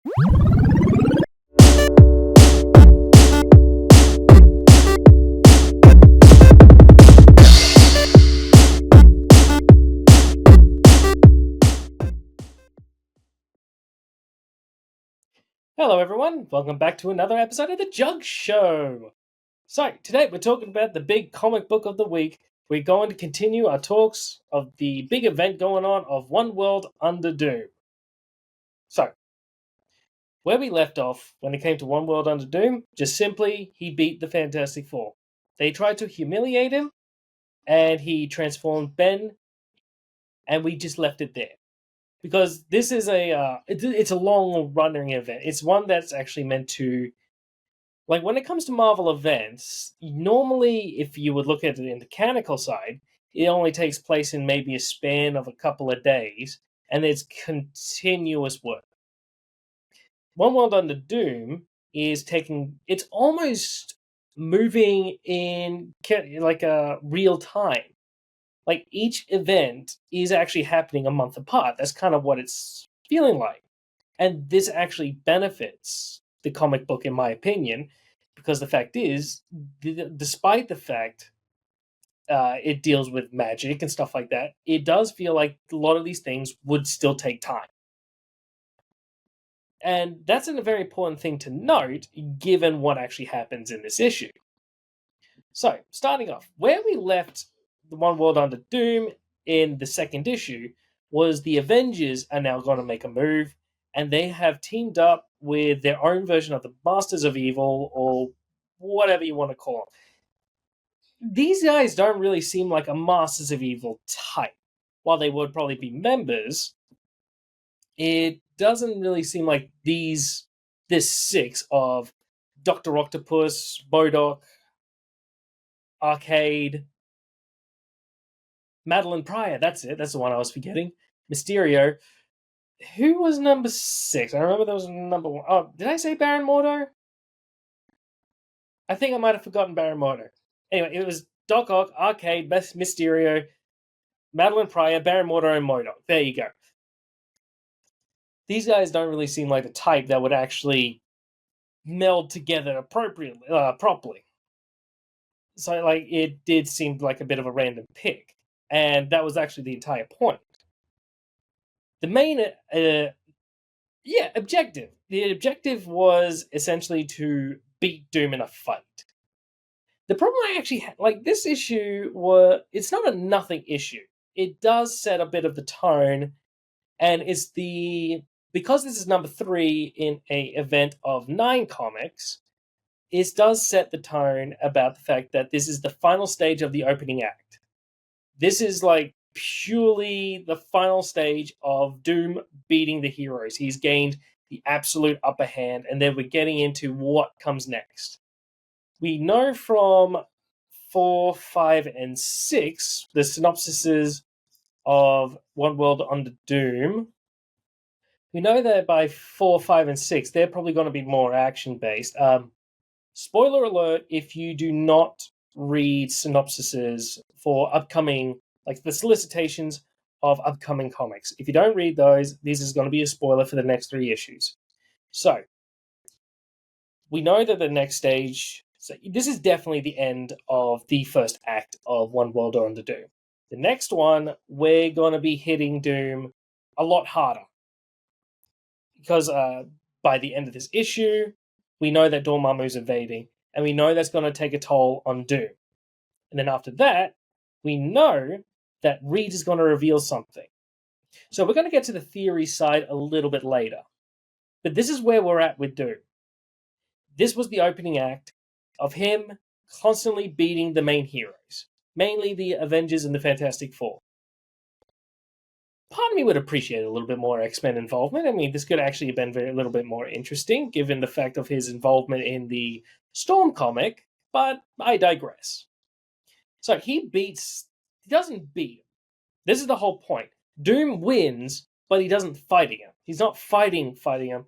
Hello, everyone. Welcome back to another episode of The Jug Show. So, today we're talking about the big comic book of the week. We're going to continue our talks of the big event going on of One World Under Doom. So, where we left off when it came to One World Under Doom, just simply, he beat the Fantastic Four. They tried to humiliate him, and he transformed Ben, and we just left it there. Because this is it's a long running event. It's one that's actually meant to, like, when it comes to Marvel events, normally, if you would look at it in the mechanical side, it only takes place in maybe a span of a couple of days, and it's continuous work. One World Under Doom is it's almost moving in like a real time. Like, each event is actually happening a month apart. That's kind of what it's feeling like. And this actually benefits the comic book, in my opinion, because the fact is, despite the fact it deals with magic and stuff like that, it does feel like a lot of these things would still take time. And that's a very important thing to note, given what actually happens in this issue. So, starting off, where we left the One World Under Doom in the second issue was the Avengers are now going to make a move, and they have teamed up with their own version of the Masters of Evil, or whatever you want to call them. These guys don't really seem like a Masters of Evil type. While they would probably be members, it doesn't really seem like this six of Dr. Octopus, MODOK, Arcade, Madeline Pryor, that's it. That's the one I was forgetting. Mysterio. Who was number 6? I remember there was number 1. Oh, did I say Baron Mordo? I think I might have forgotten Baron Mordo. Anyway, it was Doc Ock, Arcade, Mysterio, Madeline Pryor, Baron Mordo, and MODOK. There you go. These guys don't really seem like the type that would actually meld together appropriately, properly. So, like, it did seem like a bit of a random pick. And that was actually the entire point. The main objective. The objective was essentially to beat Doom in a fight. The problem I actually had, like, this issue it's not a nothing issue. It does set a bit of the tone, and because this is number 3 in a event of 9 comics, it does set the tone about the fact that this is the final stage of the opening act. This is like purely the final stage of Doom beating the heroes. He's gained the absolute upper hand, and then we're getting into what comes next. We know from 4, 5, and 6, the synopsises of One World Under Doom, we know that by 4, 5, and 6, they're probably going to be more action-based. Spoiler alert, if you do not read synopsises for upcoming, like the solicitations of upcoming comics. If you don't read those, this is going to be a spoiler for the next 3 issues. So, we know that the next stage, so this is definitely the end of the first act of One World Under Doom. The next one, we're going to be hitting Doom a lot harder. Because by the end of this issue, we know that Dormammu's invading, and we know that's going to take a toll on Doom. And then after that, we know that Reed is going to reveal something. So we're going to get to the theory side a little bit later. But this is where we're at with Doom. This was the opening act of him constantly beating the main heroes, mainly the Avengers and the Fantastic Four. Part of me would appreciate a little bit more X-Men involvement. I mean, this could actually have been a little bit more interesting, given the fact of his involvement in the Storm comic, but I digress. So he doesn't beat him. This is the whole point. Doom wins, but he doesn't fight him. He's not fighting him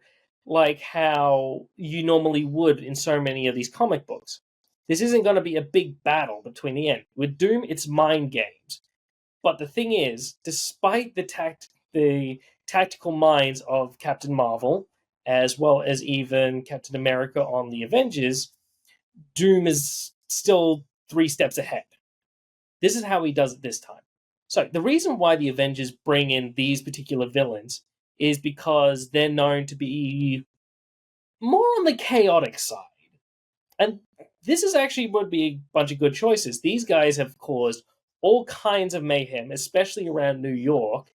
like how you normally would in so many of these comic books. This isn't going to be a big battle between the end. With Doom, it's mind games. But the thing is, despite the tactical minds of Captain Marvel as well as even Captain America on the Avengers, Doom is still 3 steps ahead. This is how he does it this time. So the reason why the Avengers bring in these particular villains is because they're known to be more on the chaotic side. And this is actually would be a bunch of good choices. These guys have caused all kinds of mayhem, especially around New York.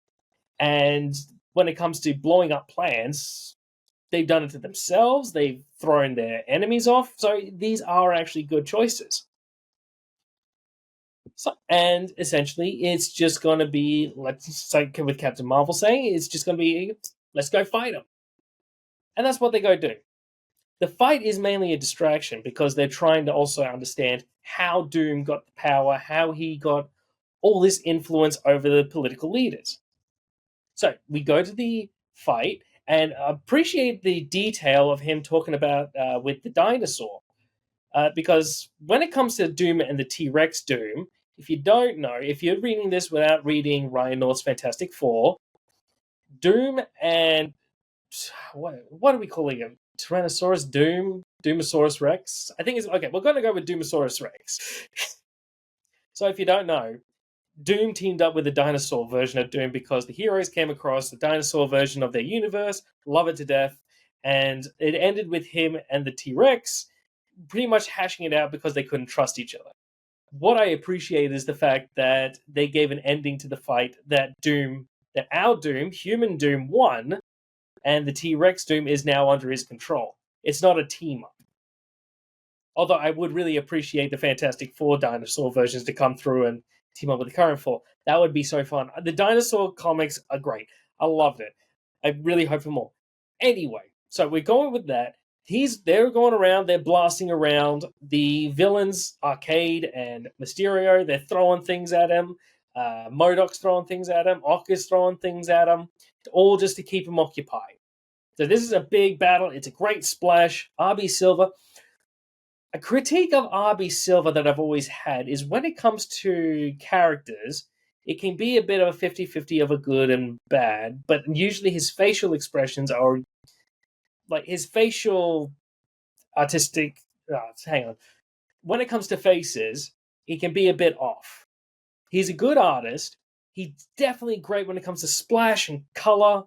And when it comes to blowing up plans, they've done it to themselves. They've thrown their enemies off. So these are actually good choices. So, and essentially, it's just going to be, let's say, with Captain Marvel saying, it's just going to be, let's go fight them. And that's what they go do. The fight is mainly a distraction because they're trying to also understand how Doom got the power, how he got all this influence over the political leaders. So we go to the fight and appreciate the detail of him talking about with the dinosaur. Because when it comes to Doom and the T-Rex Doom, if you don't know, if you're reading this without reading Ryan North's Fantastic Four, Doom and what are we calling him? Tyrannosaurus Doom? Doomosaurus Rex? I think it's okay. We're going to go with Doomosaurus Rex. So if you don't know, Doom teamed up with the dinosaur version of Doom because the heroes came across the dinosaur version of their universe, love it to death, and it ended with him and the T-Rex pretty much hashing it out because they couldn't trust each other. What I appreciate is the fact that they gave an ending to the fight that our Doom, human Doom, won, and the T-Rex Doom is now under his control. It's not a team-up. Although I would really appreciate the Fantastic Four dinosaur versions to come through and team up with the current four. That would be so fun. The dinosaur comics are great. I loved it. I really hope for more. Anyway, so we're going with that. They're going around, they're blasting around. The villains, Arcade and Mysterio, they're throwing things at him. MODOK's throwing things at him. Ock is throwing things at him. All just to keep him occupied. So this is a big battle. It's a great splash. RB Silva. A critique of RB Silva that I've always had is when it comes to characters, it can be a bit of a 50-50 of a good and bad, but usually his facial expressions are like his facial artistic. Hang on. When it comes to faces, he can be a bit off. He's a good artist. He's definitely great when it comes to splash and color.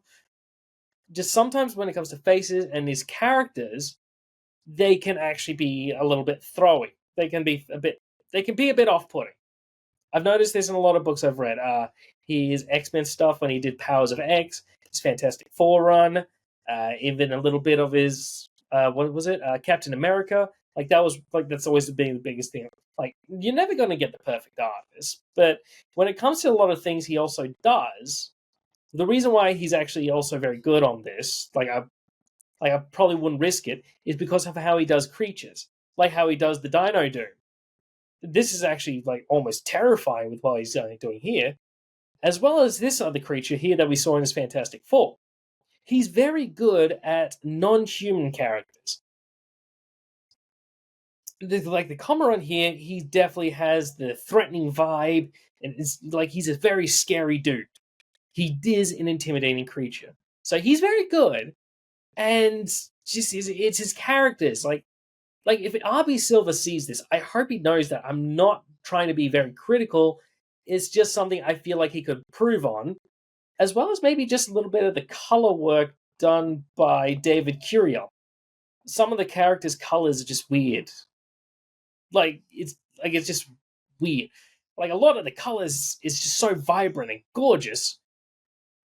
Just sometimes when it comes to faces and his characters, they can actually be a little bit throwy. They can be a bit off-putting. I've noticed this in a lot of books I've read. His X-Men stuff when he did Powers of X, his Fantastic Four run, even a little bit of his what was it? Captain America. Like that's always been the biggest thing. Like you're never going to get the perfect artist, but when it comes to a lot of things he also does, the reason why he's actually also very good on this, I probably wouldn't risk it, is because of how he does creatures, like how he does the Dino Doom. This is actually like almost terrifying with what he's doing here, as well as this other creature here that we saw in his Fantastic Four. He's very good at non-human characters. Like the Cormorant here, he definitely has the threatening vibe, and it's like he's a very scary dude. He is an intimidating creature, so he's very good. And just it's his characters. Like if RB Silva sees this, I hope he knows that I'm not trying to be very critical. It's just something I feel like he could improve on, as well as maybe just a little bit of the color work done by David Curiel. Some of the characters' colors are just weird. It's just weird. Like a lot of the colors is just so vibrant and gorgeous,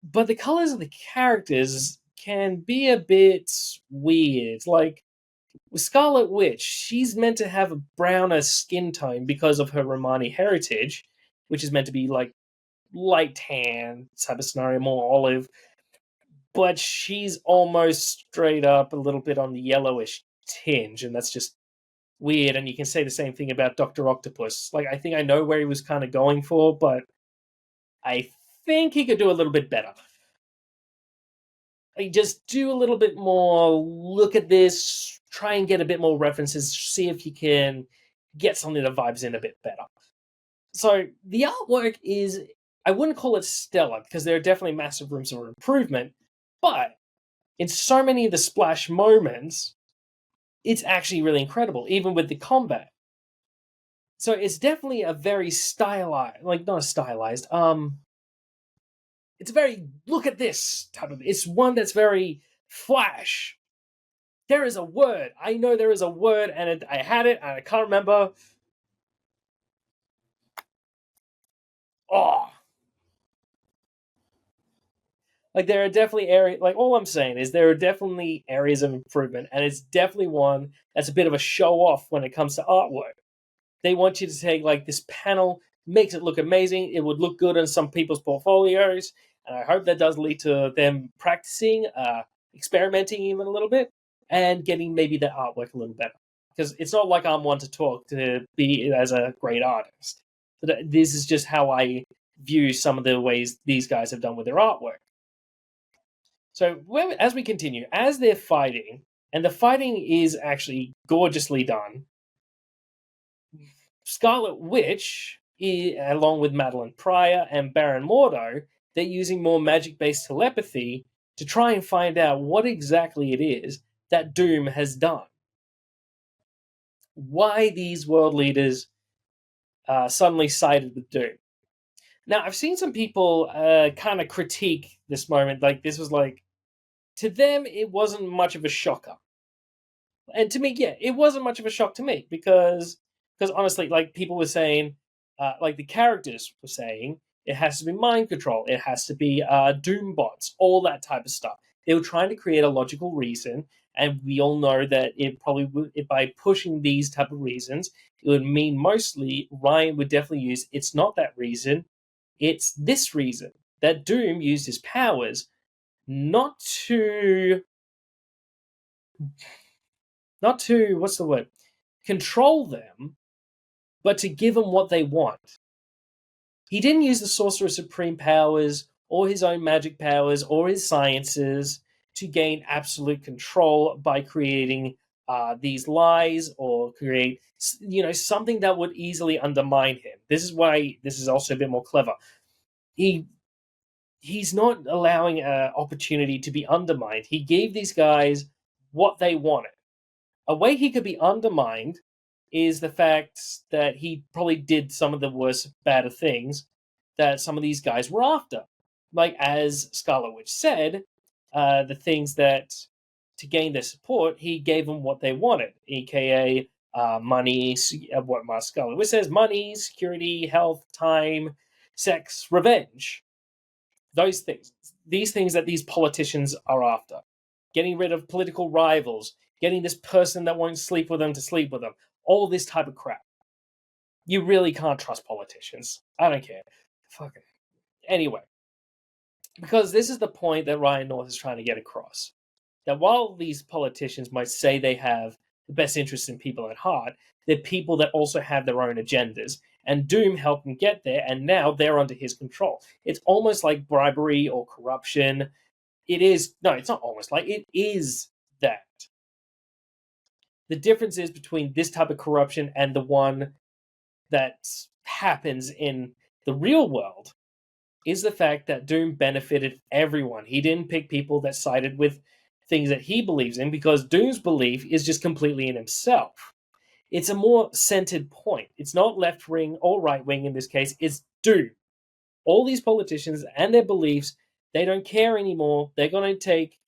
but the colors of the characters can be a bit weird. Like with Scarlet Witch, she's meant to have a browner skin tone because of her Romani heritage, which is meant to be like light tan type of scenario, more olive. But she's almost straight up a little bit on the yellowish tinge, and that's just weird. And you can say the same thing about Dr. Octopus. Like, I think I know where he was kind of going for, but I think he could do a little bit better. Like, just do a little bit more, look at this, try and get a bit more references, see if you can get something that vibes in a bit better. So the artwork I wouldn't call it stellar, because there are definitely massive rooms for improvement, but in so many of the splash moments, it's actually really incredible, even with the combat. So it's definitely a very stylized, like not a stylized, it's a very look at this type of. It's one that's very flash. There is a word. I know there is a word, and I had it, and I can't remember. Oh, like there are definitely areas. Like all I'm saying is there are definitely areas of improvement, and it's definitely one that's a bit of a show off when it comes to artwork. They want you to take like this panel, makes it look amazing. It would look good on some people's portfolios, and I hope that does lead to them practicing, experimenting even a little bit, and getting maybe their artwork a little better. Because it's not like I'm one to talk to be as a great artist. But this is just how I view some of the ways these guys have done with their artwork. So as we continue, as they're fighting, and the fighting is actually gorgeously done, Scarlet Witch, along with Madeline Pryor and Baron Mordo, they're using more magic based telepathy to try and find out what exactly it is that Doom has done. Why these world leaders suddenly sided with Doom. Now, I've seen some people kind of critique this moment. Like, this was like, to them, it wasn't much of a shocker. And to me, yeah, it wasn't much of a shock to me because honestly, like people were saying, like the characters were saying, it has to be mind control, it has to be doom bots, all that type of stuff. They were trying to create a logical reason, and we all know that it probably would, by pushing these type of reasons, it would mean mostly Ryan would definitely use. It's not that reason, it's this reason that Doom used his powers not to what's the word, control them, but to give them what they want. He didn't use the Sorcerer Supreme powers or his own magic powers or his sciences to gain absolute control by creating these lies or create something that would easily undermine him. This is why this is also a bit more clever. He's not allowing an opportunity to be undermined. He gave these guys what they wanted. A way he could be undermined is the fact that he probably did some of the worst, badder things that some of these guys were after. Like, as Scarlet Witch said, the things that to gain their support, he gave them what they wanted, aka money, what Scarlet Witch says, money, security, health, time, sex, revenge. Those things. These things that these politicians are after. Getting rid of political rivals, getting this person that won't sleep with them to sleep with them, all this type of crap. You really can't trust politicians. I don't care. Fuck it. Anyway, because this is the point that Ryan North is trying to get across. That while these politicians might say they have the best interests in people at heart, they're people that also have their own agendas. And Doom helped them get there, and now they're under his control. It's almost like bribery or corruption. It is, no, it's not almost like, it is that. The difference is between this type of corruption and the one that happens in the real world is the fact that Doom benefited everyone. He didn't pick people that sided with things that he believes in because Doom's belief is just completely in himself. It's a more centered point. It's not left wing or right wing in this case, it's Doom. All these politicians and their beliefs, they don't care anymore. They're going to take.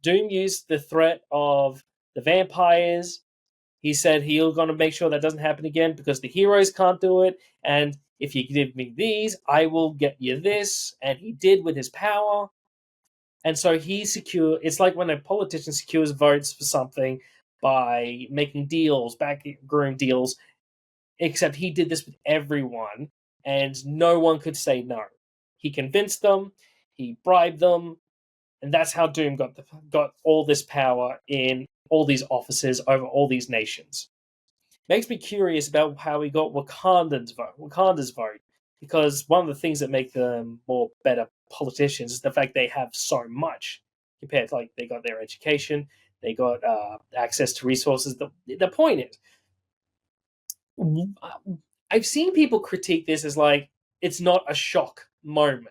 Doom used the threat of the vampires. He said he's going to make sure that doesn't happen again because the heroes can't do it. And if you give me these, I will get you this. And he did with his power. And so he secure. It's like when a politician secures votes for something by making deals, backroom deals. Except he did this with everyone, and no one could say no. He convinced them. He bribed them, and that's how Doom got all this power in all these offices over all these nations. Makes me curious about how he got Wakanda's vote, because one of the things that make them more better politicians is the fact they have so much compared to, like, they got their education, they got access to resources. The point is, I've seen people critique this as like it's not a shock moment.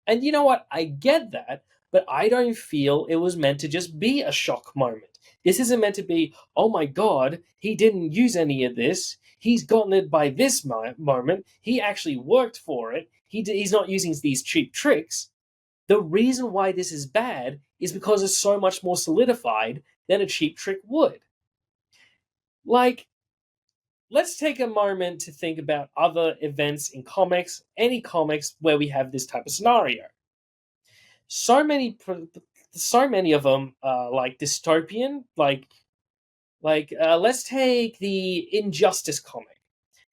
And you know what? I get that, but I don't feel it was meant to just be a shock moment. This isn't meant to be, oh my god, he didn't use any of this. He's gotten it by this moment. He actually worked for it. He's not using these cheap tricks. The reason why this is bad is because it's so much more solidified than a cheap trick would. Like, let's take a moment to think about other events in comics, any comics where we have this type of scenario. So many, so many of them are like dystopian. Let's take the Injustice comic.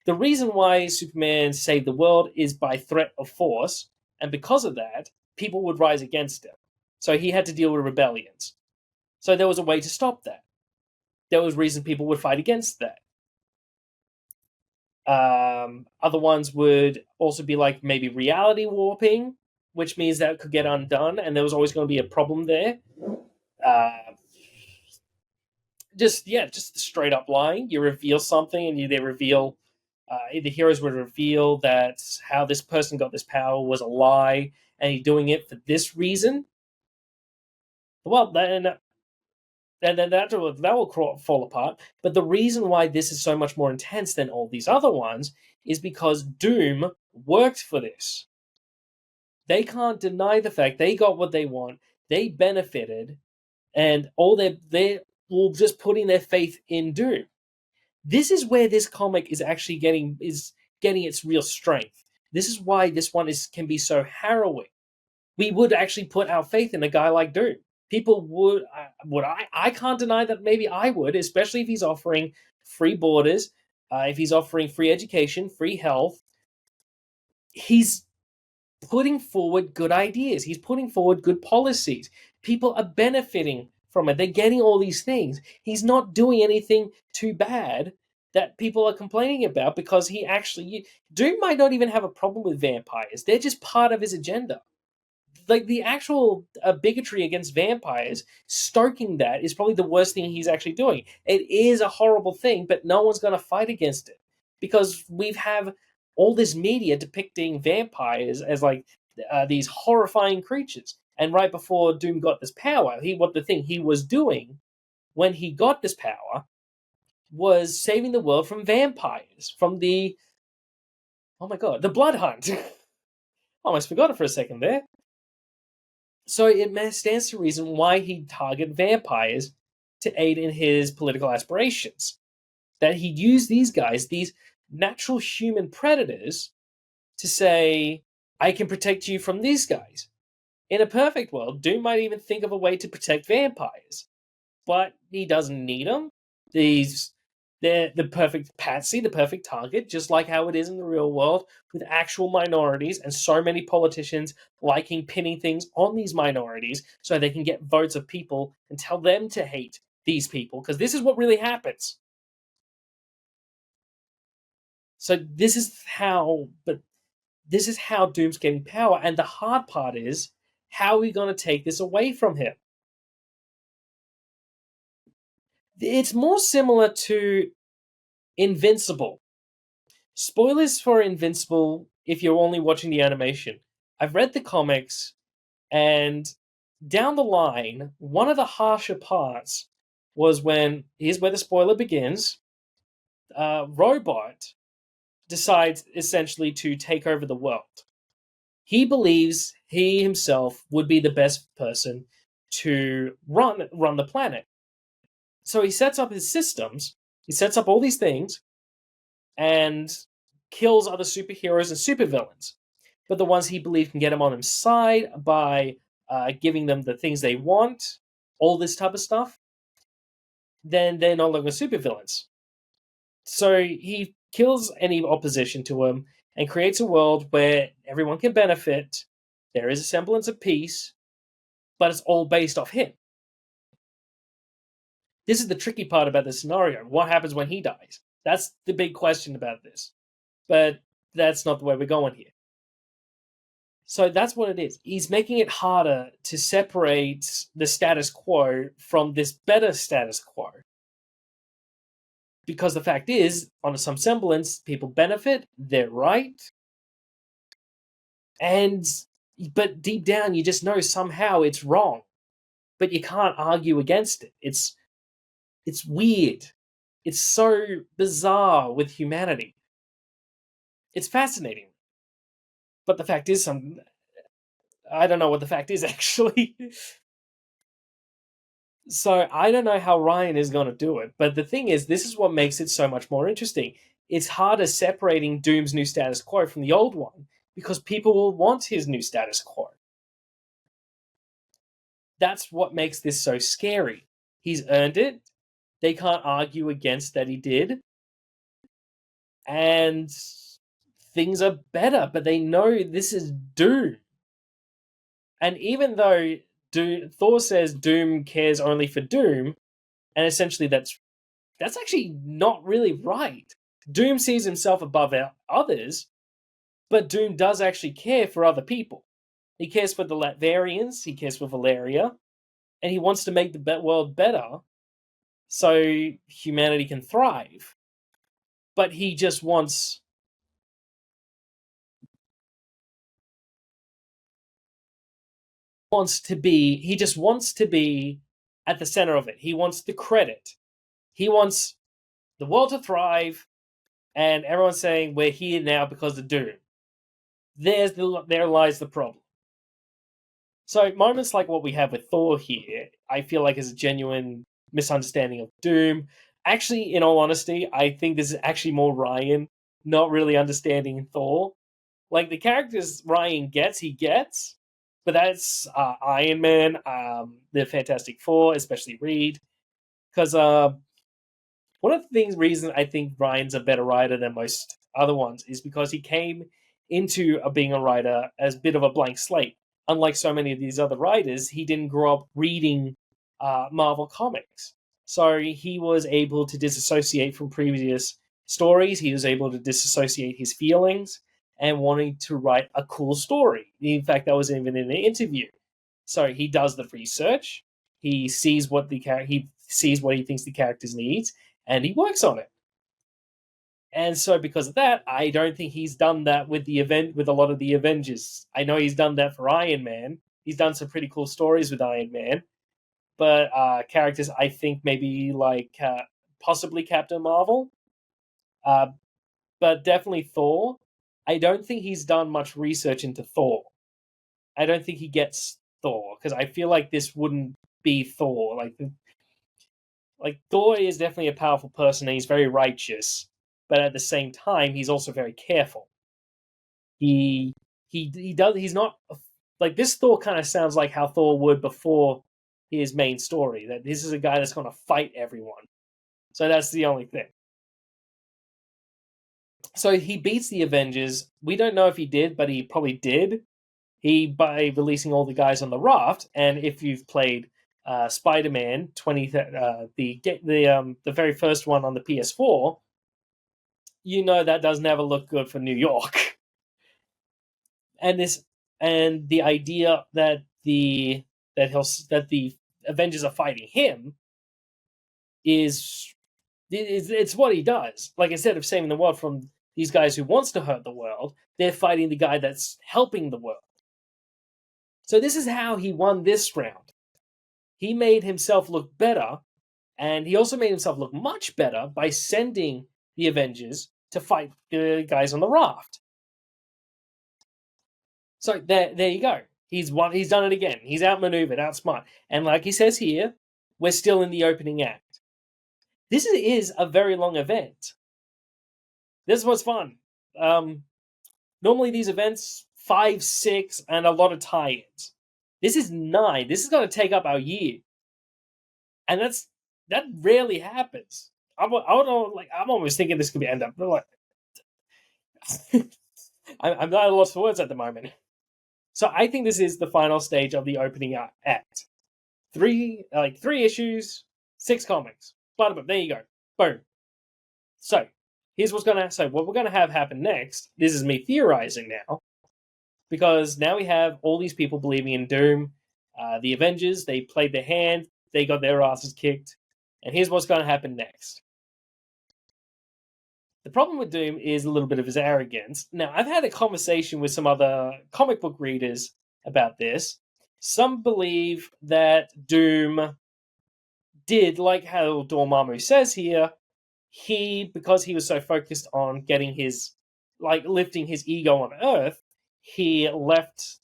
The reason why Superman saved the world is by threat of force, and because of that, people would rise against him. So he had to deal with rebellions. So there was a way to stop that. There was reason people would fight against that. Other ones would also be like maybe reality warping, which means that it could get undone, and there was always going to be a problem there. Just straight up lying. You reveal something, and they reveal. The heroes would reveal that how this person got this power was a lie, and he's doing it for this reason. Well, then that will fall apart. But the reason why this is so much more intense than all these other ones is because Doom worked for this. They can't deny the fact they got what they want. They benefited, and all they're all just putting their faith in Doom. This is where this comic is actually getting its real strength. This is why this one can be so harrowing. We would actually put our faith in a guy like Doom. People would I can't deny that maybe I would, especially if he's offering free borders, if he's offering free education, free health. He's putting forward good ideas. He's putting forward good policies. People are benefiting from it. They're getting all these things. He's not doing anything too bad that people are complaining about because Doom might not even have a problem with vampires. They're just part of his agenda. Like the actual bigotry against vampires, stoking that is probably the worst thing he's actually doing. It is a horrible thing, but no one's going to fight against it because we have all this media depicting vampires as like these horrifying creatures. And right before Doom got this power, the thing he was doing when he got this power was saving the world from vampires, from the the Blood Hunt. I almost forgot it for a second there. So it stands to reason why he'd target vampires to aid in his political aspirations. That he'd use these guys, these natural human predators, to say, I can protect you from these guys. In a perfect world, Doom might even think of a way to protect vampires. But he doesn't need them. They're the perfect patsy, the perfect target, just like how it is in the real world, with actual minorities and so many politicians liking pinning things on these minorities so they can get votes of people and tell them to hate these people, because this is what really happens. So this is how Doom's getting power, and the hard part is, how are we going to take this away from him? It's more similar to Invincible. Spoilers for Invincible if you're only watching the animation. I've read the comics, and down the line, one of the harsher parts was when, here's where the spoiler begins, Robot decides essentially to take over the world. He believes he himself would be the best person to run the planet. So he sets up his systems, he sets up all these things, and kills other superheroes and supervillains. But the ones he believes can get him on his side by giving them the things they want, all this type of stuff, then they're no longer supervillains. So he kills any opposition to him and creates a world where everyone can benefit. There is a semblance of peace, but it's all based off him. This is the tricky part about this scenario. What happens when he dies? That's the big question about this. But that's not the way we're going here. So that's what it is. He's making it harder to separate the status quo from this better status quo. Because the fact is, on some semblance, people benefit, they're right. And but deep down, you just know somehow it's wrong, but you can't argue against it. It's weird. It's so bizarre with humanity. It's fascinating. But the fact is, I don't know what the fact is actually. So I don't know how Ryan is going to do it. But the thing is, this is what makes it so much more interesting. It's harder separating Doom's new status quo from the old one because people will want his new status quo. That's what makes this so scary. He's earned it. They can't argue against that he did. And things are better, but they know this is Doom. And even though Thor says Doom cares only for Doom, and essentially that's actually not really right. Doom sees himself above others, but Doom does actually care for other people. He cares for the Latvarians, he cares for Valeria, and he wants to make the world better so humanity can thrive. But he just wants to be at the center of it. He wants the credit. He wants the world to thrive, and everyone's saying we're here now because of Doom. There lies the problem. So moments like what we have with Thor here, I feel like is a genuine misunderstanding of Doom. Actually, in all honesty, I think this is actually more Ryan not really understanding Thor. Like the characters Ryan gets, he gets, but that's Iron Man, the Fantastic Four, especially Reed, because one of the reasons I think Ryan's a better writer than most other ones is because he came into being a writer as a bit of a blank slate. Unlike so many of these other writers, he didn't grow up reading Marvel comics. So he was able to disassociate from previous stories. He was able to disassociate his feelings and wanting to write a cool story. In fact, that was even in an interview. So he does the research. He sees what he thinks the characters needs, and he works on it. And so, because of that, I don't think he's done that with with a lot of the Avengers. I know he's done that for Iron Man. He's done some pretty cool stories with Iron Man, but characters I think maybe like possibly Captain Marvel, uh, but definitely Thor. I don't think he's done much research into Thor. I don't think he gets Thor because I feel like this wouldn't be Thor. Like Thor is definitely a powerful person and he's very righteous, but at the same time he's also very careful. He's not like this. Thor kind of sounds like how Thor would before his main story. That this is a guy that's going to fight everyone. So that's the only thing. So he beats the Avengers. We don't know if he did, but he probably did. By releasing all the guys on the raft. And if you've played Spider-Man 20, the very first one on the PS4, you know that does never look good for New York. And the idea that the Avengers are fighting him is it's what he does. Like instead of saving the world from these guys who wants to hurt the world, they're fighting the guy that's helping the world. So this is how he won this round. He made himself look better, and he also made himself look much better by sending the Avengers to fight the guys on the raft. So there you go. He's done it again. He's outmaneuvered, outsmart. And like he says here, we're still in the opening act. This is a very long event. This was fun. Normally these events 5, 6, and a lot of tie-ins. This is 9. This is going to take up our year, and that rarely happens. I'm almost thinking this could be end up. Like, I'm not at a loss for words at the moment. So I think this is the final stage of the opening act. 3 issues, 6 comics. But there you go. Boom. So what we're gonna have happen next. This is me theorizing now, because now we have all these people believing in Doom. The Avengers, they played their hand, they got their asses kicked, and here's what's going to happen next. The problem with Doom is a little bit of his arrogance. Now, I've had a conversation with some other comic book readers about this. Some believe that Doom did, like how Dormammu says here, because he was so focused on getting his, like, lifting his ego on Earth, he left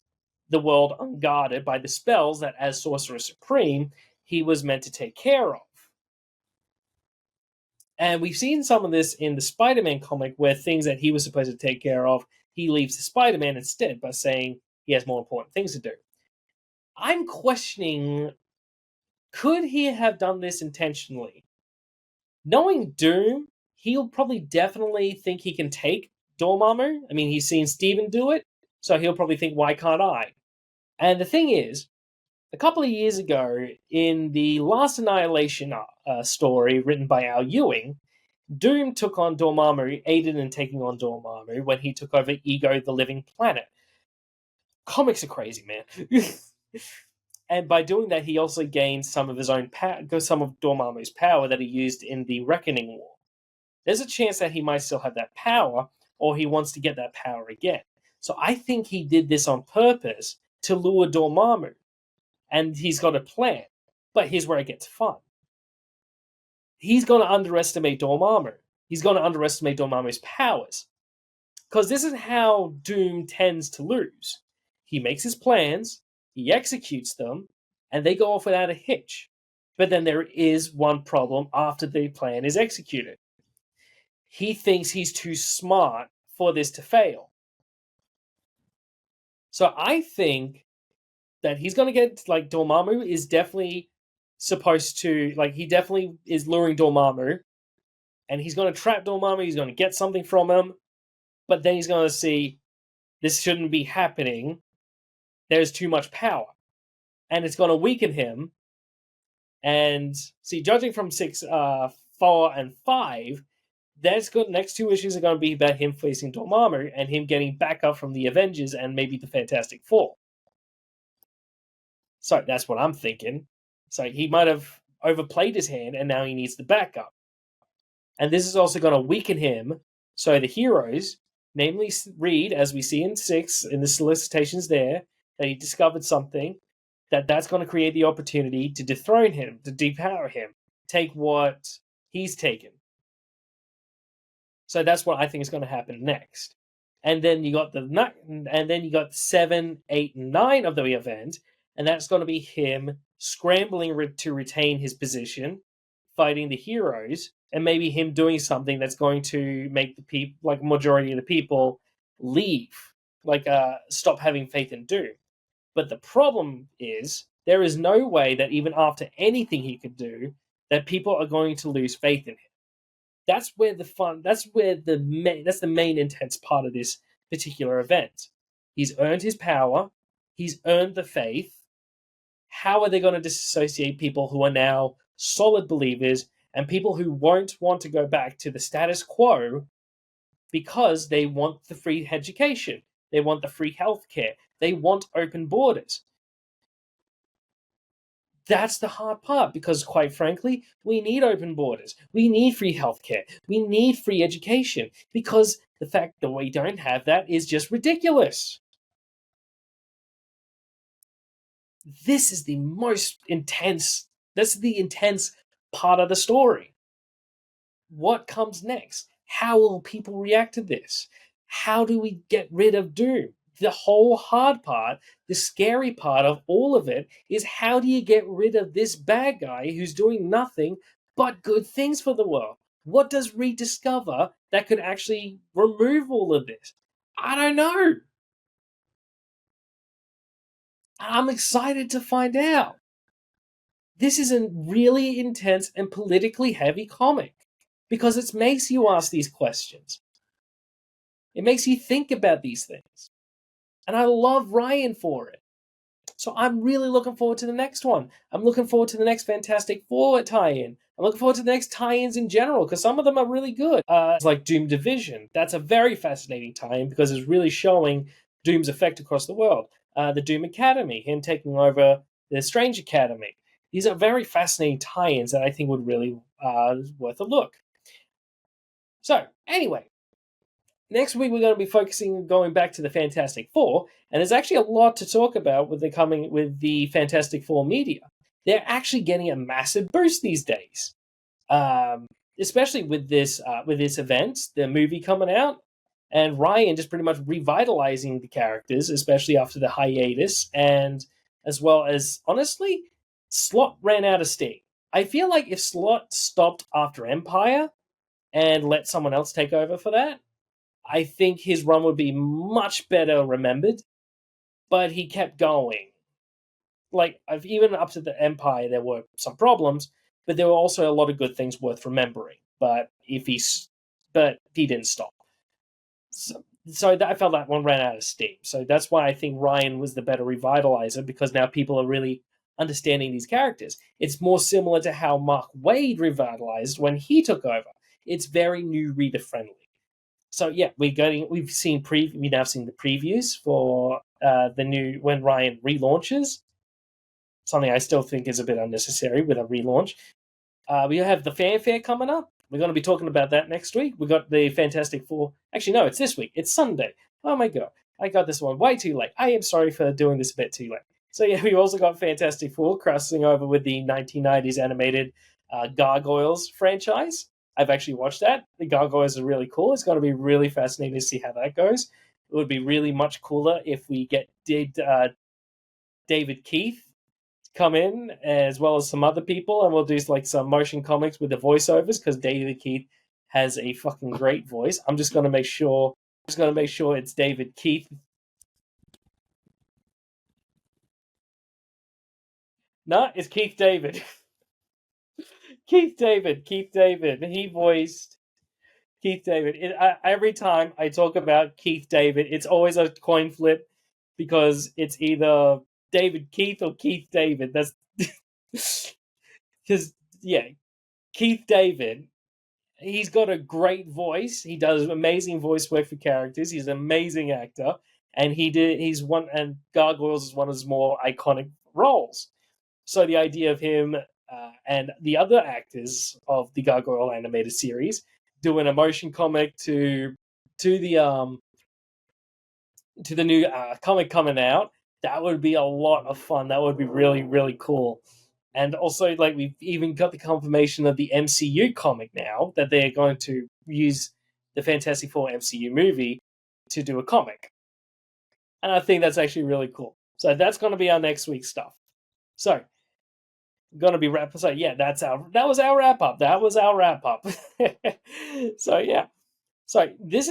the world unguarded by the spells that, as Sorcerer Supreme, he was meant to take care of. And we've seen some of this in the Spider-Man comic, where things that he was supposed to take care of, he leaves to Spider-Man instead by saying he has more important things to do. I'm questioning, could he have done this intentionally? Knowing Doom, he'll probably definitely think he can take Dormammu. I mean, he's seen Steven do it, so he'll probably think, why can't I? And the thing is, a couple of years ago, in the Last Annihilation story written by Al Ewing, Doom took on Dormammu, aided in taking on Dormammu when he took over Ego the Living Planet. Comics are crazy, man. And by doing that, he also gained some of his own power, some of Dormammu's power that he used in the Reckoning War. There's a chance that he might still have that power, or he wants to get that power again. So I think he did this on purpose to lure Dormammu, and he's got a plan. But here's where it gets fun. He's going to underestimate Dormammu. He's going to underestimate Dormammu's powers. Because this is how Doom tends to lose. He makes his plans, he executes them, and they go off without a hitch. But then there is one problem after the plan is executed. He thinks he's too smart for this to fail. So I think that he's going to get, like, Dormammu is definitely supposed to, like, he definitely is luring Dormammu, and he's going to trap Dormammu, he's going to get something from him, but then he's going to see this shouldn't be happening. There's too much power. And it's going to weaken him. And see, judging from 4, and 5, next 2 issues are going to be about him facing Dormammu and him getting backup from the Avengers and maybe the Fantastic Four. So that's what I'm thinking. So he might have overplayed his hand and now he needs the backup. And this is also going to weaken him. So the heroes, namely Reed, as we see in 6, in the solicitations there, that he discovered something, that's going to create the opportunity to dethrone him, to depower him, take what he's taken. So that's what I think is going to happen next. And then you got 7, 8, and 9 of the event, and that's going to be him scrambling to retain his position, fighting the heroes, and maybe him doing something that's going to make the people, like majority of the people, leave, like stop having faith in Doom. But the problem is, there is no way that even after anything he could do, that people are going to lose faith in him. That's where the fun. That's the main intense part of this particular event. He's earned his power. He's earned the faith. How are they going to disassociate people who are now solid believers and people who won't want to go back to the status quo because they want the free education, they want the free healthcare, they want open borders? That's the hard part, because quite frankly, we need open borders. We need free healthcare. We need free education, because the fact that we don't have that is just ridiculous. This is the most intense, this is the intense part of the story. What comes next? How will people react to this? How do we get rid of Doom? The whole hard part, the scary part of all of it, is how do you get rid of this bad guy who's doing nothing but good things for the world? What does Reed discover that could actually remove all of this? I don't know. I'm excited to find out. This is a really intense and politically heavy comic because it makes you ask these questions. It makes you think about these things. And I love Ryan for it. So I'm really looking forward to the next one. I'm looking forward to the next Fantastic Four tie-in. I'm looking forward to the next tie-ins in general, because some of them are really good. It's like Doom Division. That's a very fascinating tie-in because it's really showing Doom's effect across the world. The Doom Academy, him taking over the Strange Academy. These are very fascinating tie-ins that I think would really worth a look. So, anyway, next week we're going to be focusing going back to the Fantastic Four, and there's actually a lot to talk about with the Fantastic Four media. They're actually getting a massive boost these days, especially with this event, the movie coming out, and Ryan just pretty much revitalizing the characters, especially after the hiatus, and as well as honestly, Slott ran out of steam. I feel like if Slott stopped after Empire and let someone else take over for that, I think his run would be much better remembered. But he kept going. Like, even up to the Empire, there were some problems, but there were also a lot of good things worth remembering. But he didn't stop. So I felt that one ran out of steam. So that's why I think Ryan was the better revitalizer, because now people are really understanding these characters. It's more similar to how Mark Waid revitalized when he took over. It's very new reader friendly. So yeah, we've now seen the previews for the new when Ryan relaunches. Something I still think is a bit unnecessary with a relaunch. We have the fanfare coming up. We're going to be talking about that next week. We got the Fantastic Four. Actually, no, it's this week. It's Sunday. Oh my god, I got this one way too late. I am sorry for doing this a bit too late. So yeah, we also got Fantastic Four crossing over with the 1990s animated Gargoyles franchise. I've actually watched that. The Gargoyles are really cool. It's going to be really fascinating to see how that goes. It would be really much cooler if we did David Keith come in, as well as some other people, and we'll do like some motion comics with the voiceovers, because David Keith has a fucking great voice. I'm just going to make sure it's David Keith. No, it's Keith David. Keith David. He voiced Keith David. Every time I talk about Keith David, it's always a coin flip, because it's either David Keith or Keith David. That's because, yeah, Keith David, he's got a great voice. He does amazing voice work for characters. He's an amazing actor, and and Gargoyles is one of his more iconic roles. So the idea of him and the other actors of the Gargoyle animated series doing a motion comic to the new comic coming out, that would be a lot of fun. That would be really, really cool. And also, like, we've even got the confirmation of the MCU comic now, that they're going to use the Fantastic Four MCU movie to do a comic. And I think that's actually really cool. So that's going to be our next week's stuff. So, going to be wrap. So yeah, that was our wrap up. So yeah. So this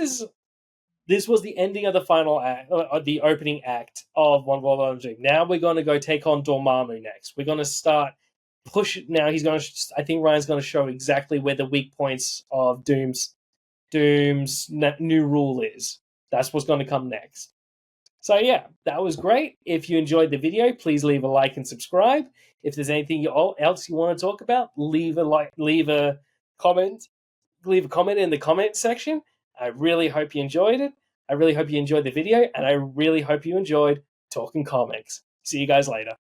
was the ending of the final act, the opening act of One World Order Dream. Now we're going to go take on Dormammu next. We're going to start push. Now I think Ryan's going to show exactly where the weak points of Doom's new rule is. That's what's going to come next. So yeah, that was great. If you enjoyed the video, please leave a like and subscribe. If there's anything else you want to talk about, leave a comment in the comment section. I really hope you enjoyed it. I really hope you enjoyed the video, and I really hope you enjoyed talking comics. See you guys later.